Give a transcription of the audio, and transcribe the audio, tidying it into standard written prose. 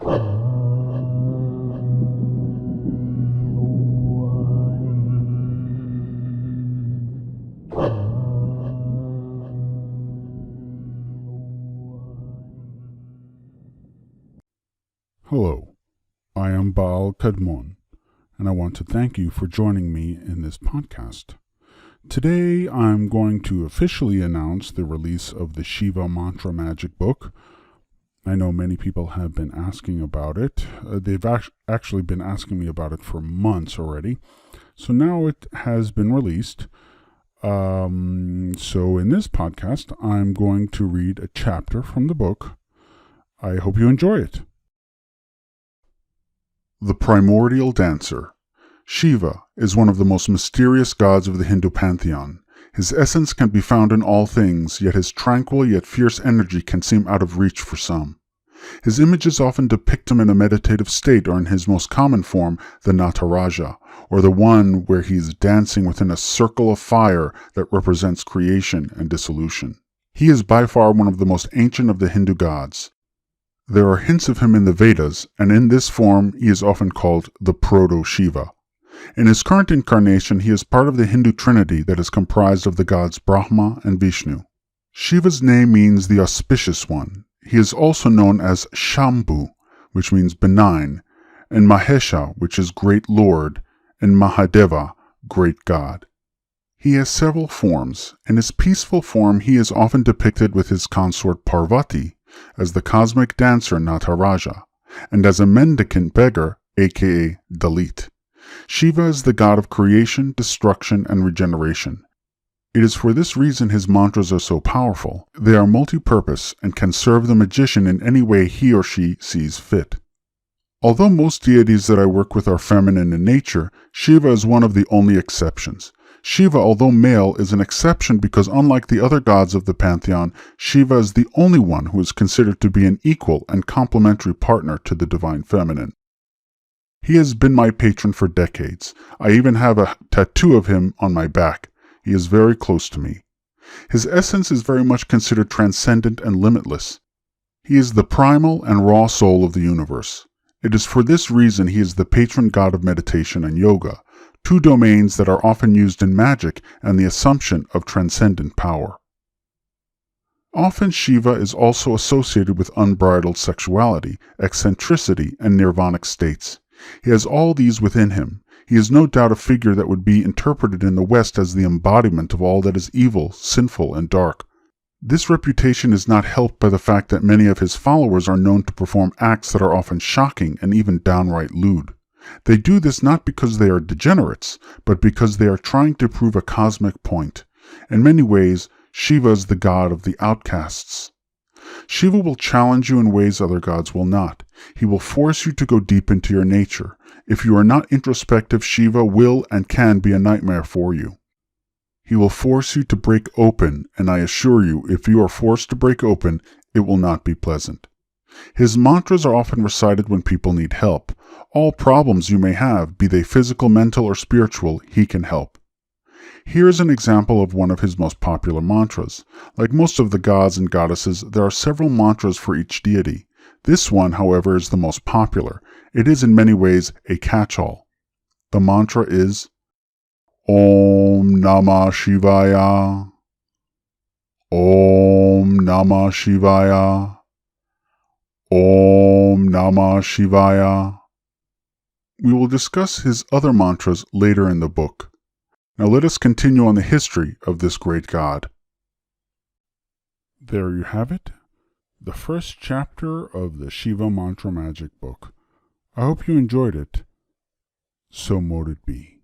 Hello, I am Baal Kadmon, and I want to thank you for joining me in this podcast. Today I'm going to officially announce the release of the Shiva Mantra Magick book. I know many people have been asking about it. They've actually been asking me about it for months already. So now it has been released. So in this podcast, I'm going to read a chapter from the book. I hope you enjoy it. The Primordial Dancer. Shiva is one of the most mysterious gods of the Hindu pantheon. His essence can be found in all things, yet his tranquil yet fierce energy can seem out of reach for some. His images often depict him in a meditative state, or in his most common form, the Nataraja, or the one where he is dancing within a circle of fire that represents creation and dissolution. He is by far one of the most ancient of the Hindu gods. There are hints of him in the Vedas, and in this form he is often called the Proto-Shiva. In his current incarnation, he is part of the Hindu trinity that is comprised of the gods Brahma and Vishnu. Shiva's name means the auspicious one. He is also known as Shambhu, which means benign, and Mahesha, which is great lord, and Mahadeva, great god. He has several forms. In his peaceful form, he is often depicted with his consort Parvati, as the cosmic dancer Nataraja, and as a mendicant beggar, aka Dalit. Shiva is the god of creation, destruction, and regeneration. It is for this reason his mantras are so powerful. They are multi-purpose and can serve the magician in any way he or she sees fit. Although most deities that I work with are feminine in nature, Shiva is one of the only exceptions. Shiva, although male, is an exception because unlike the other gods of the pantheon, Shiva is the only one who is considered to be an equal and complementary partner to the divine feminine. He has been my patron for decades. I even have a tattoo of him on my back. He is very close to me. His essence is very much considered transcendent and limitless. He is the primal and raw soul of the universe. It is for this reason he is the patron god of meditation and yoga, two domains that are often used in magic and the assumption of transcendent power. Often Shiva is also associated with unbridled sexuality, eccentricity, and nirvanic states. He has all these within him. He is no doubt a figure that would be interpreted in the West as the embodiment of all that is evil, sinful, and dark. This reputation is not helped by the fact that many of his followers are known to perform acts that are often shocking and even downright lewd. They do this not because they are degenerates, but because they are trying to prove a cosmic point. In many ways, Shiva is the god of the outcasts. Shiva will challenge you in ways other gods will not. He will force you to go deep into your nature. If you are not introspective, Shiva will and can be a nightmare for you. He will force you to break open, and I assure you, if you are forced to break open, it will not be pleasant. His mantras are often recited when people need help. All problems you may have, be they physical, mental, or spiritual, he can help. Here is an example of one of his most popular mantras. Like most of the gods and goddesses, there are several mantras for each deity. This one, however, is the most popular. It is in many ways a catch-all. The mantra is Om Namah Shivaya. Om Namah Shivaya. Om Namah Shivaya. We will discuss his other mantras later in the book. Now let us continue on the history of this great god. There you have it, the first chapter of the Shiva Mantra Magick book. I hope you enjoyed it. So mote it be.